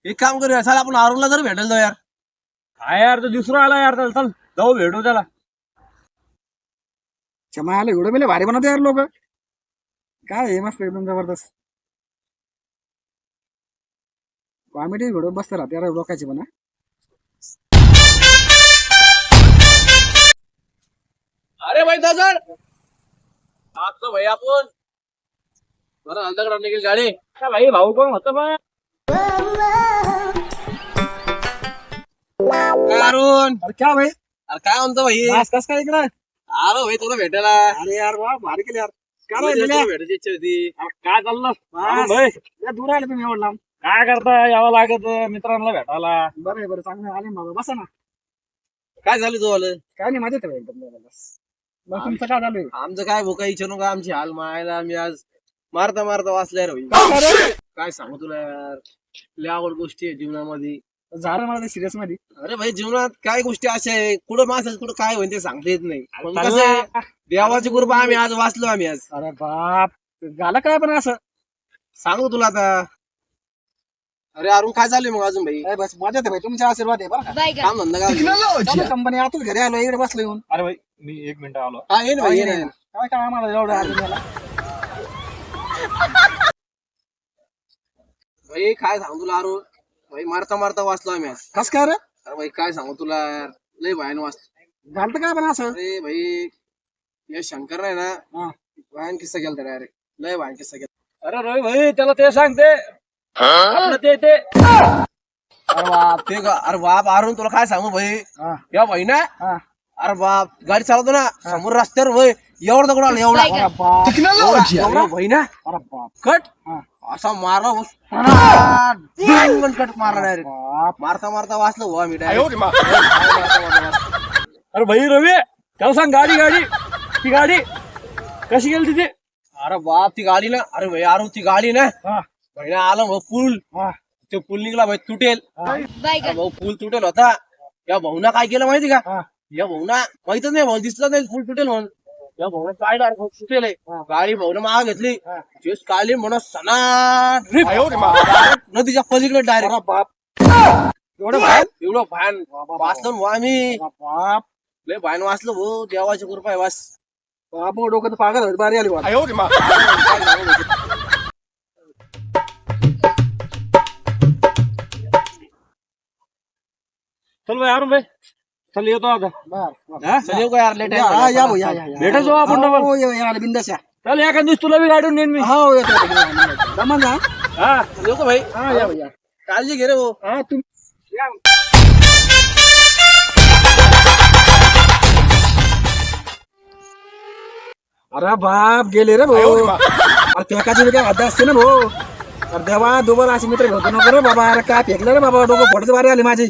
एक काम करूया, चल आपण अरुणला जर भेटायला जाऊ यार. काय यार, तो दुसरा आला यार. चल चल जाऊ भेटू त्याला. चमायला व्हिडिओ मिले भारी बनवते यार लोक. काय हे मस्त एकदम जबरदस्त कॉमेडी व्हिडिओ बसते राहते यार लोकांची पण. अरे भाई दादा तो भाई आपण बरं अंदाकडे निघेल गाडी. का भाई भाऊ कोण होतं बा? काय अरुण? अरे क्या भाई अरे काय म्हणतो भाई? आज कस काय इकडे? अरे भाई तुला भेटायला अरे यार वा भारी केली यार. काय तुला भाई भेटायची इच्छा होती. काय चाललं? बस. भाई या दूर आले तुम्ही एवढं लांब. काय करता, यावं लागत मित्रांना भेटायला. बरं आहे, बरं चांगलं आले मग बसा ना. काय झालं तू आलं? काय नाही मजेत आहे एकदम बस. मग तुमचं काय चालू आहे? आमचं काय भोका इच्छा का आमची हाल मायला मी आज मारता मारता वाचलाय रे भाई. काय रे? काय सांगू तुला यार, लय आवड गोष्टी आहे जीवनामध्ये. झालं मला सिरियस मध्ये. अरे भाई जीवनात काय गोष्टी अशा आहे, कुठं माणसाचं कुठं काय होईल ते सांगता येत नाही. पण कसं आहे, देवाची कृपा आम्ही आज वाचलो आम्ही आज. अरे बाप झालं काय पण असं? सांगू तुला आता. अरे अरुण काय चालू मग अजून भाई? काय बस मजेत आहे भाई, तुमचा आशीर्वाद आहे बरं का. काम धंदा काय? कंपनी आतच घरी आलो इकडे बसलो येऊन. अरे भाई मी 1 मिनिट आलो. हा ये ना भाई, ये ना. काय काय आम्हाला एवढं आलं याला. भाई काय सांगू तुला अरुण, भाई मारता मारता वाचलो आम्ही आज. कस काय रे? अरे भाई काय सांगू तुला यार, लय भयान वाचलो. घालतं काय पण असं? अरे भाई या शंकर नाही ना, हा. भयान किस्सा केला डायरेक्ट, लय भयान किस्सा केला. अरे रवी भाई त्याला ते सांगते आपलं ते अरे बाप ते अरे बाप अरुण तुला काय सांगू भाई, हा. या भाई ना, हा. अरे बाप गाडी चालवतो ना समोर रस्त्यावर भाई एवढा दगड आला एवढा अरे बाप. एवढा भाई ना अरे बाप. कट हा. असा मारला बस कट मारला डायरेक्ट. बाप. मारता मारता वाचलो हो आम्ही डायरेक्ट. अरे भाई रवी त्याला सांग गाडी ती गाडी कशी गेली तिथे. अरे बाप ती गाडी ना, अरे भाई अरुण ती गाडी ना हा. भाई ना आलं भाऊ पूल, हा. ते पूल निघला भाई तुटेल. हा. अरे भाऊ पूल तुटेल होता. या भाऊना काय केलं माहिती का, हा. या भाऊना माहितच नाही, भाऊ दिसलं नाही पूल तुटेल म्हणून. या भाऊना काय डायरेक्ट तुटेल आहे. हा. गाडी भाऊने माग घेतली, हा. जेस काढली म्हणून सना नदीच्या पलीकडे डायरेक्ट. अरे बाप. एवढं भयान वाचलं भाऊ आम्ही, अरे बाप. लय भयान वाचलो भाऊ, देवाची कृपा आहे बस. बाप डोकं तर पागल होत बारी आली वाट. चल भाई अरुण भाई चल येतो आता. बर. चल येऊ का यार, लेट या आहे. या भाऊ, या या या. भेटत जाऊ आपण डबल. हो, या बिंदास या. चल एखाद दिवस तुला बी गाडून नेईन मी. हो येतो जमान जा. हा येऊ का भाई? हा या या. काळजी घे रे भाऊ. हा तुम अरे बाप गेले रे भाऊ. अरे फेकाची बी काय हद्द असते ना भाऊ. अरे देवा दुबल असे मित्र भेटू नको रे बाबा. अरे काय फेकलं रे बाबा, डोकं फोडत बारी आली माझी.